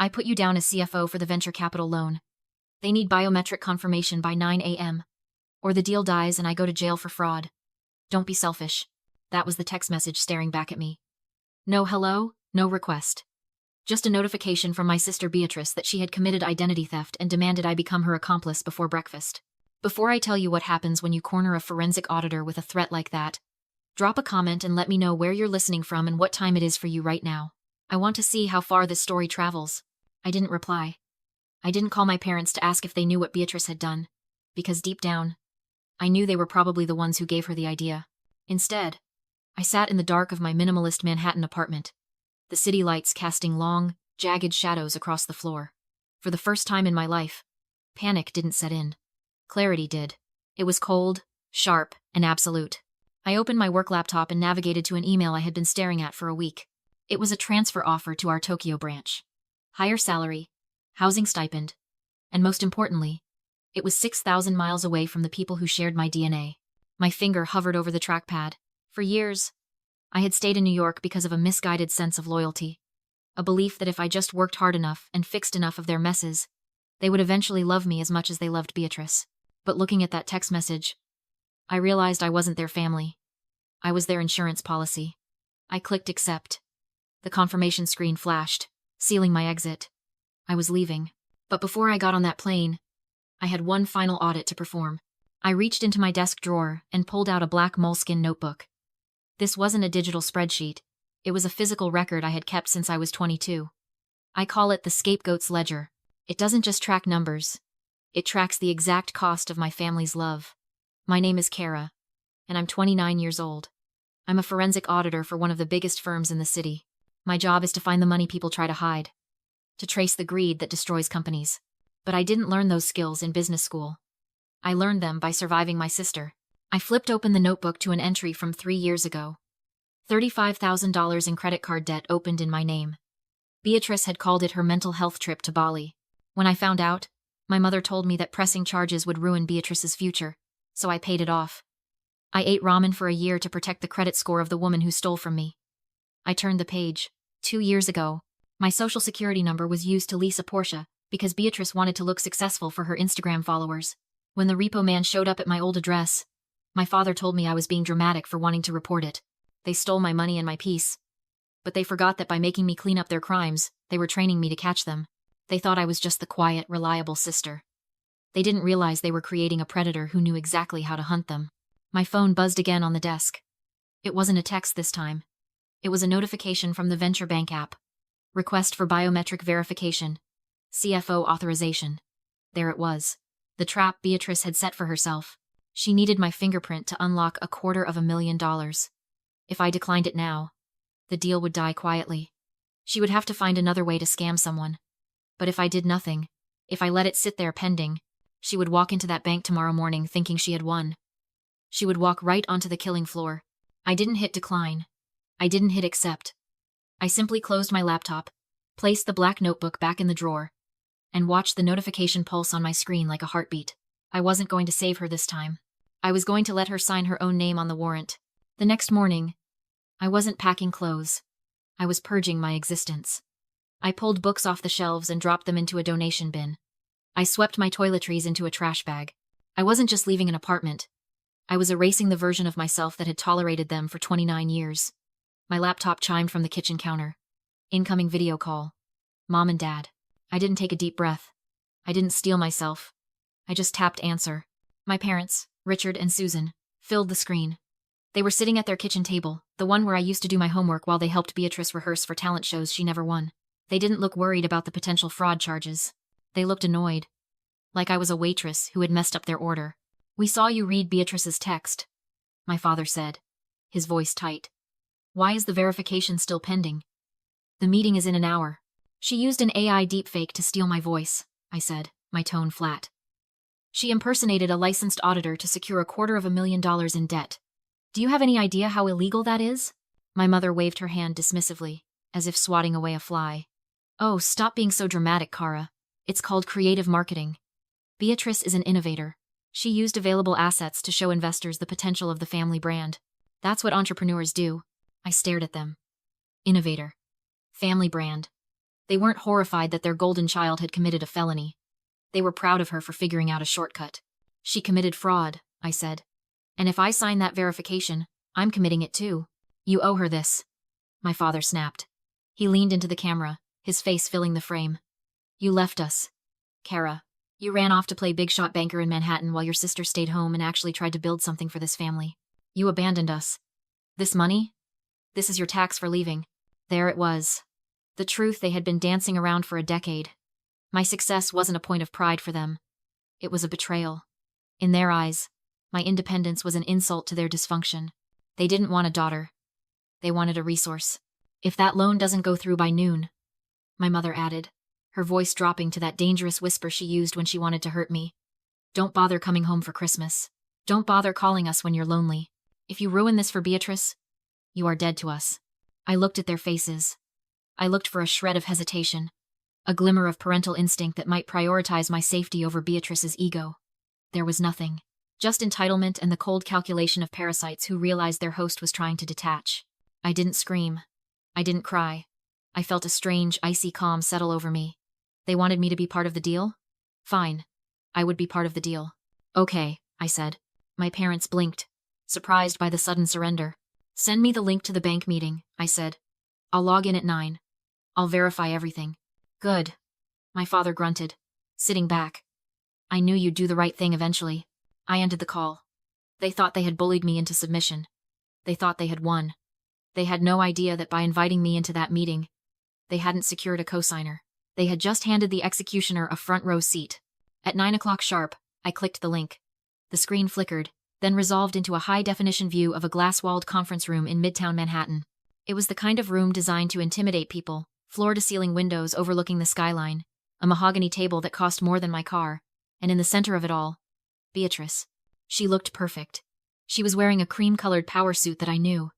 I put you down as CFO for the venture capital loan. They need biometric confirmation by 9 a.m. Or the deal dies and I go to jail for fraud. Don't be selfish. That was the text message staring back at me. No hello, no request. Just a notification from my sister Beatrice that she had committed identity theft and demanded I become her accomplice before breakfast. Before I tell you what happens when you corner a forensic auditor with a threat like that, drop a comment and let me know where you're listening from and what time it is for you right now. I want to see how far this story travels. I didn't reply. I didn't call my parents to ask if they knew what Beatrice had done, because deep down, I knew they were probably the ones who gave her the idea. Instead, I sat in the dark of my minimalist Manhattan apartment, the city lights casting long, jagged shadows across the floor. For the first time in my life, panic didn't set in. Clarity did. It was cold, sharp, and absolute. I opened my work laptop and navigated to an email I had been staring at for a week. It was a transfer offer to our Tokyo branch. Higher salary, housing stipend, and most importantly, it was 6,000 miles away from the people who shared my DNA. My finger hovered over the trackpad. For years, I had stayed in New York because of a misguided sense of loyalty. A belief that if I just worked hard enough and fixed enough of their messes, they would eventually love me as much as they loved Beatrice. But looking at that text message, I realized I wasn't their family. I was their insurance policy. I clicked accept. The confirmation screen flashed, sealing my exit. I was leaving. But before I got on that plane, I had one final audit to perform. I reached into my desk drawer and pulled out a black moleskin notebook. This wasn't a digital spreadsheet. It was a physical record I had kept since I was 22. I call it the scapegoat's ledger. It doesn't just track numbers. It tracks the exact cost of my family's love. My name is Kara, and I'm 29 years old. I'm a forensic auditor for one of the biggest firms in the city. My job is to find the money people try to hide, to trace the greed that destroys companies. But I didn't learn those skills in business school. I learned them by surviving my sister. I flipped open the notebook to an entry from 3 years ago. $35,000 in credit card debt opened in my name. Beatrice had called it her mental health trip to Bali. When I found out, my mother told me that pressing charges would ruin Beatrice's future, so I paid it off. I ate ramen for a year to protect the credit score of the woman who stole from me. I turned the page. 2 years ago, my social security number was used to lease a Porsche because Beatrice wanted to look successful for her Instagram followers. When the repo man showed up at my old address, my father told me I was being dramatic for wanting to report it. They stole my money and my peace. But they forgot that by making me clean up their crimes, they were training me to catch them. They thought I was just the quiet, reliable sister. They didn't realize they were creating a predator who knew exactly how to hunt them. My phone buzzed again on the desk. It wasn't a text this time. It was a notification from the venture bank app. Request for biometric verification. CFO authorization. There it was. The trap Beatrice had set for herself. She needed my fingerprint to unlock $250,000. If I declined it now, the deal would die quietly. She would have to find another way to scam someone. But if I did nothing, if I let it sit there pending, she would walk into that bank tomorrow morning thinking she had won. She would walk right onto the killing floor. I didn't hit decline. I didn't hit accept. I simply closed my laptop, placed the black notebook back in the drawer, and watched the notification pulse on my screen like a heartbeat. I wasn't going to save her this time. I was going to let her sign her own name on the warrant. The next morning, I wasn't packing clothes. I was purging my existence. I pulled books off the shelves and dropped them into a donation bin. I swept my toiletries into a trash bag. I wasn't just leaving an apartment. I was erasing the version of myself that had tolerated them for 29 years. My laptop chimed from the kitchen counter. Incoming video call. Mom and Dad. I didn't take a deep breath. I didn't steel myself. I just tapped answer. My parents, Richard and Susan, filled the screen. They were sitting at their kitchen table, the one where I used to do my homework while they helped Beatrice rehearse for talent shows she never won. They didn't look worried about the potential fraud charges. They looked annoyed. Like I was a waitress who had messed up their order. We saw you read Beatrice's text, my father said, his voice tight. Why is the verification still pending? The meeting is in an hour. She used an AI deepfake to steal my voice, I said, my tone flat. She impersonated a licensed auditor to secure $250,000 in debt. Do you have any idea how illegal that is? My mother waved her hand dismissively, as if swatting away a fly. Oh, stop being so dramatic, Kara. It's called creative marketing. Beatrice is an innovator. She used available assets to show investors the potential of the family brand. That's what entrepreneurs do. I stared at them. Innovator. Family brand. They weren't horrified that their golden child had committed a felony. They were proud of her for figuring out a shortcut. She committed fraud, I said. And if I sign that verification, I'm committing it too. You owe her this. My father snapped. He leaned into the camera, his face filling the frame. You left us, Kara. You ran off to play big shot banker in Manhattan while your sister stayed home and actually tried to build something for this family. You abandoned us. This money? This is your tax for leaving. There it was. The truth they had been dancing around for a decade. My success wasn't a point of pride for them. It was a betrayal. In their eyes, my independence was an insult to their dysfunction. They didn't want a daughter. They wanted a resource. If that loan doesn't go through by noon, my mother added, her voice dropping to that dangerous whisper she used when she wanted to hurt me. Don't bother coming home for Christmas. Don't bother calling us when you're lonely. If you ruin this for Beatrice, you are dead to us. I looked at their faces. I looked for a shred of hesitation, a glimmer of parental instinct that might prioritize my safety over Beatrice's ego. There was nothing. Just entitlement and the cold calculation of parasites who realized their host was trying to detach. I didn't scream. I didn't cry. I felt a strange, icy calm settle over me. They wanted me to be part of the deal? Fine. I would be part of the deal. Okay, I said. My parents blinked, surprised by the sudden surrender. Send me the link to the bank meeting, I said. I'll log in at 9. I'll verify everything. Good. My father grunted, sitting back. I knew you'd do the right thing eventually. I ended the call. They thought they had bullied me into submission. They thought they had won. They had no idea that by inviting me into that meeting, they hadn't secured a cosigner. They had just handed the executioner a front row seat. At 9 o'clock sharp, I clicked the link. The screen flickered, then resolved into a high-definition view of a glass-walled conference room in Midtown Manhattan. It was the kind of room designed to intimidate people, floor-to-ceiling windows overlooking the skyline, a mahogany table that cost more than my car, and in the center of it all, Beatrice. She looked perfect. She was wearing a cream-colored power suit that I knew.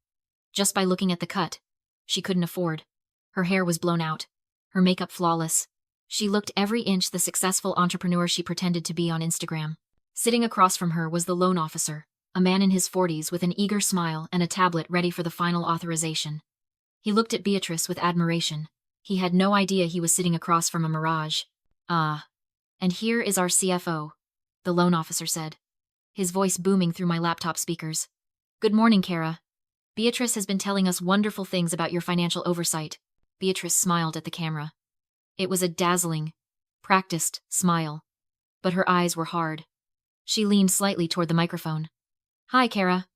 Just by looking at the cut, she couldn't afford. Her hair was blown out, her makeup flawless. She looked every inch the successful entrepreneur she pretended to be on Instagram. Sitting across from her was the loan officer, a man in his 40s with an eager smile and a tablet ready for the final authorization. He looked at Beatrice with admiration. He had no idea he was sitting across from a mirage. Ah. And here is our CFO, the loan officer said, his voice booming through my laptop speakers. Good morning, Kara. Beatrice has been telling us wonderful things about your financial oversight. Beatrice smiled at the camera. It was a dazzling, practiced smile, but her eyes were hard. She leaned slightly toward the microphone. Hi, Kara.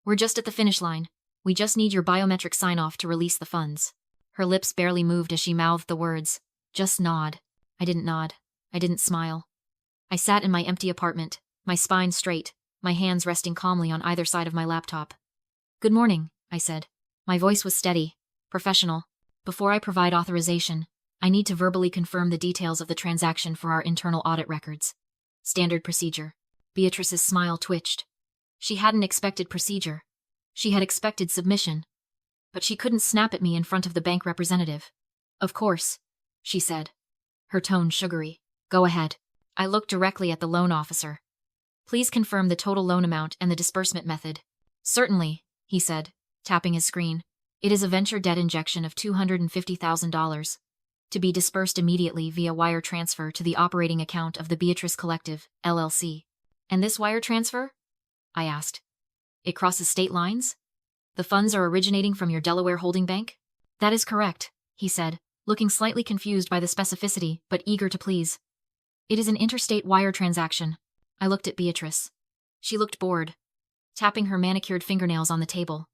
We're just at the finish line. We just need your biometric sign-off to release the funds. Her lips barely moved as she mouthed the words. Just nod. I didn't nod. I didn't smile. I sat in my empty apartment, my spine straight, my hands resting calmly on either side of my laptop. Good morning, I said. My voice was steady, professional. Before I provide authorization, I need to verbally confirm the details of the transaction for our internal audit records. Standard procedure. Beatrice's smile twitched. She hadn't expected procedure. She had expected submission. But she couldn't snap at me in front of the bank representative. Of course, she said, her tone sugary. Go ahead. I looked directly at the loan officer. Please confirm the total loan amount and the disbursement method. Certainly, he said, tapping his screen. It is a venture debt injection of $250,000 to be disbursed immediately via wire transfer to the operating account of the Beatrice Collective, LLC. And this wire transfer? I asked. It crosses state lines? The funds are originating from your Delaware holding bank? That is correct, he said, looking slightly confused by the specificity, but eager to please. It is an interstate wire transaction. I looked at Beatrice. She looked bored, tapping her manicured fingernails on the table.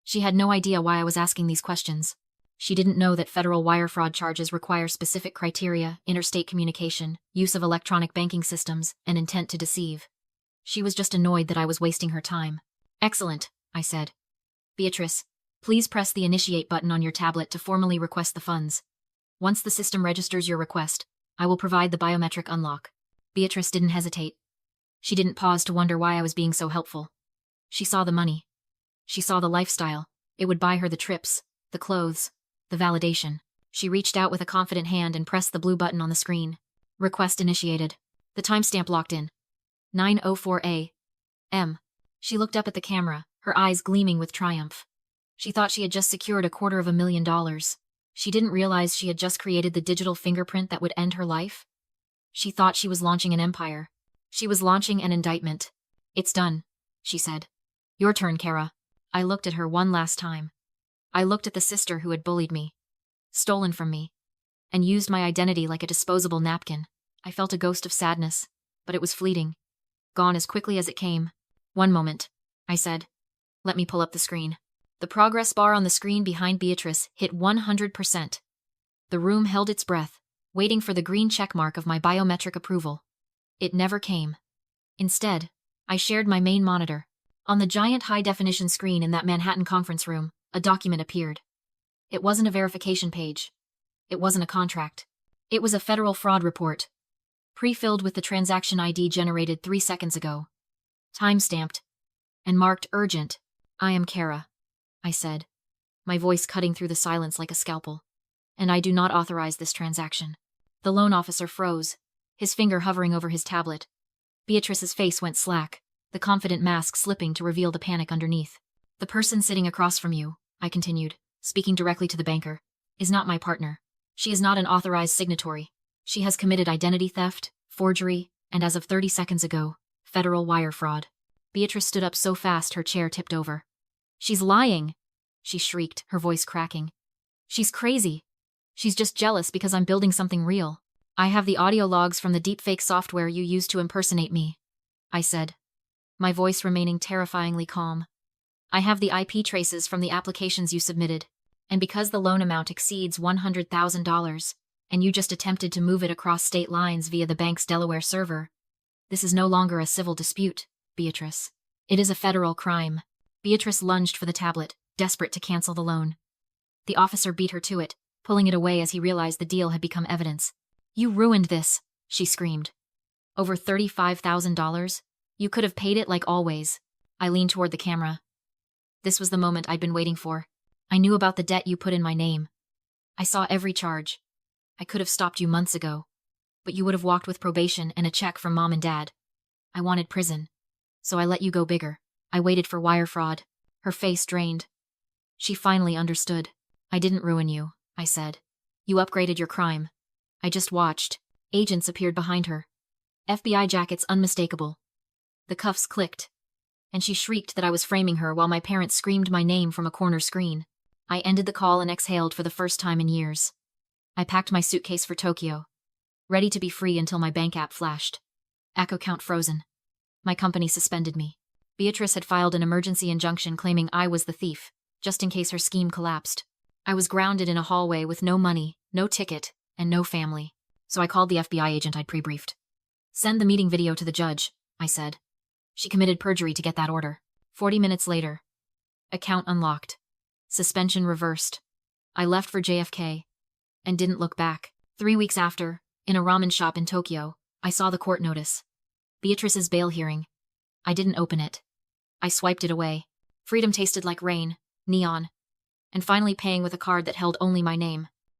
She had no idea why I was asking these questions. She didn't know that federal wire fraud charges require specific criteria, interstate communication, use of electronic banking systems, and intent to deceive. She was just annoyed that I was wasting her time. Excellent, I said. Beatrice, please press the initiate button on your tablet to formally request the funds. Once the system registers your request, I will provide the biometric unlock. Beatrice didn't hesitate. She didn't pause to wonder why I was being so helpful. She saw the money. She saw the lifestyle. It would buy her the trips, the clothes, the validation. She reached out with a confident hand and pressed the blue button on the screen. Request initiated. The timestamp locked in. 9:04 a.m. She looked up at the camera, her eyes gleaming with triumph. She thought she had just secured $250,000. She didn't realize she had just created the digital fingerprint that would end her life. She thought she was launching an empire. She was launching an indictment. "It's done," she said. "Your turn, Kara." I looked at her one last time. I looked at the sister who had bullied me, stolen from me, and used my identity like a disposable napkin. I felt a ghost of sadness, but it was fleeting, gone as quickly as it came. "One moment," I said. "Let me pull up the screen." The progress bar on the screen behind Beatrice hit 100%. The room held its breath, waiting for the green checkmark of my biometric approval. It never came. Instead, I shared my main monitor. On the giant high-definition screen in that Manhattan conference room, a document appeared. It wasn't a verification page. It wasn't a contract. It was a federal fraud report, pre-filled with the transaction ID generated 3 seconds ago, time-stamped, and marked urgent. "I am Kara," I said, my voice cutting through the silence like a scalpel. "And I do not authorize this transaction." The loan officer froze, his finger hovering over his tablet. Beatrice's face went slack, the confident mask slipping to reveal the panic underneath. "The person sitting across from you," I continued, speaking directly to the banker, "is not my partner. She is not an authorized signatory. She has committed identity theft, forgery, and as of 30 seconds ago, federal wire fraud." Beatrice stood up so fast her chair tipped over. "She's lying," she shrieked, her voice cracking. "She's crazy. She's just jealous because I'm building something real. I have the audio logs from the deepfake software you used to impersonate me," I said, my voice remaining terrifyingly calm. "I have the IP traces from the applications you submitted, and because the loan amount exceeds $100,000, and you just attempted to move it across state lines via the bank's Delaware server, this is no longer a civil dispute, Beatrice. It is a federal crime." Beatrice lunged for the tablet, desperate to cancel the loan. The officer beat her to it, pulling it away as he realized the deal had become evidence. "You ruined this," she screamed. "Over $35,000? You could have paid it like always." I leaned toward the camera. This was the moment I'd been waiting for. I knew about the debt you put in my name. I saw every charge. I could have stopped you months ago, but you would have walked with probation and a check from Mom and Dad. I wanted prison, so I let you go bigger. I waited for wire fraud. Her face drained. She finally understood. "I didn't ruin you," I said. "You upgraded your crime. I just watched." Agents appeared behind her. FBI jackets unmistakable. The cuffs clicked, and she shrieked that I was framing her while my parents screamed my name from a corner screen. I ended the call and exhaled for the first time in years. I packed my suitcase for Tokyo, ready to be free until my bank app flashed. Account frozen. My company suspended me. Beatrice had filed an emergency injunction claiming I was the thief, just in case her scheme collapsed. I was grounded in a hallway with no money, no ticket, and no family. So I called the FBI agent I'd pre-briefed. "Send the meeting video to the judge," I said. She committed perjury to get that order. 40 minutes later. Account unlocked. Suspension reversed. I left for JFK and didn't look back. 3 weeks after, in a ramen shop in Tokyo, I saw the court notice. Beatrice's bail hearing. I didn't open it. I swiped it away. Freedom tasted like rain, neon, and finally paying with a card that held only my name.